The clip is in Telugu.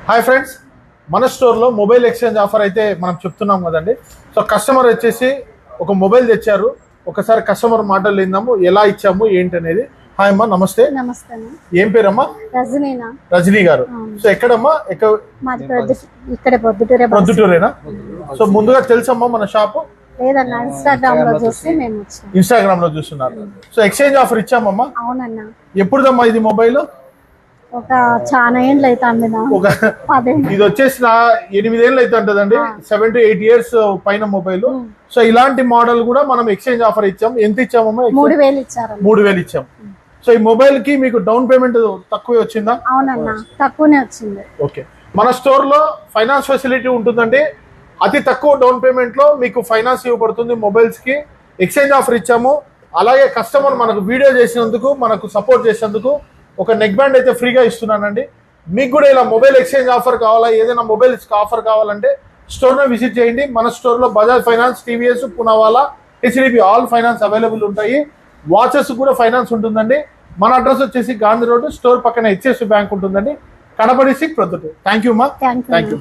హాయ్ ఫ్రెండ్స్, మన స్టోర్లో మొబైల్ ఎక్స్చేంజ్ ఆఫర్ అయితే మనం చెప్తున్నాం కదండి. సో కస్టమర్ వచ్చేసి ఒక మొబైల్ తెచ్చారు. ఒకసారి కస్టమర్ మాటలు విందాము, ఎలా ఇచ్చాము ఏంటి అనేది. హాయ్ అమ్మా, నమస్తే. నమస్తే. ఏం పేరమ్మా? రజనీ గారు. సో ఎక్కడమ్మా? ప్రొద్దుటూరేనా? సో ముందుగా తెలుసమ్మా మన షాపు? ఇన్స్టాగ్రామ్ లో చూస్తున్నారు. సో ఎక్స్చేంజ్ ఆఫర్ ఇచ్చామమ్మా. అవునన్నా. ఎప్పుడుదమ్మా ఇది మొబైల్? ఒక చాలా ఏళ్ళు అయితే ఇది వచ్చేసి 8 ఏళ్ళు అయితే ఉంటదండి. 7 to 8 years పైన మొబైల్. సో ఇలాంటి మోడల్ కూడా మనం ఎక్స్చేంజ్ ఆఫర్ ఇచ్చాం. ఎంత ఇచ్చామమ్మా? 3000 ఇచ్చారు. 3000 ఇచ్చాం. సో ఈ మొబైల్ కి మీకు డౌన్ పేమెంట్ తక్కువే వచ్చిందా? అవునన్నా, తక్కువనే వచ్చింది. ఓకే, మన స్టోర్ లో ఫైనాన్స్ ఫెసిలిటీ ఉంటుందండి. అతి తక్కువ డౌన్ పేమెంట్ లో మీకు ఫైనాన్స్ ఇవ్వబడుతుంది మొబైల్స్ కి. ఎక్స్చేంజ్ ఆఫర్ ఇచ్చాము. అలాగే కస్టమర్ మనకు వీడియో చేసినందుకు, మనకు సపోర్ట్ చేసినందుకు ఒక నెక్ బ్యాండ్ అయితే ఫ్రీగా ఇస్తున్నానండి. మీకు కూడా ఇలా మొబైల్ ఎక్స్చేంజ్ ఆఫర్ కావాలా, ఏదైనా మొబైల్ ఆఫర్ కావాలంటే స్టోర్ను విజిట్ చేయండి. మన స్టోర్లో Bajaj finance, TVS, Poonawalla, HDB all finance available ఉంటాయి. వాచెస్ కూడా ఫైనాన్స్ ఉంటుందండి. మన అడ్రస్ వచ్చేసి గాంధీ రోడ్, స్టోర్ పక్కన హెచ్ఎస్ బ్యాంక్ ఉంటుందండి. కనపడి 6 ప్రొద్దుటూరు. థ్యాంక్ యూ అమ్మా. Thank you.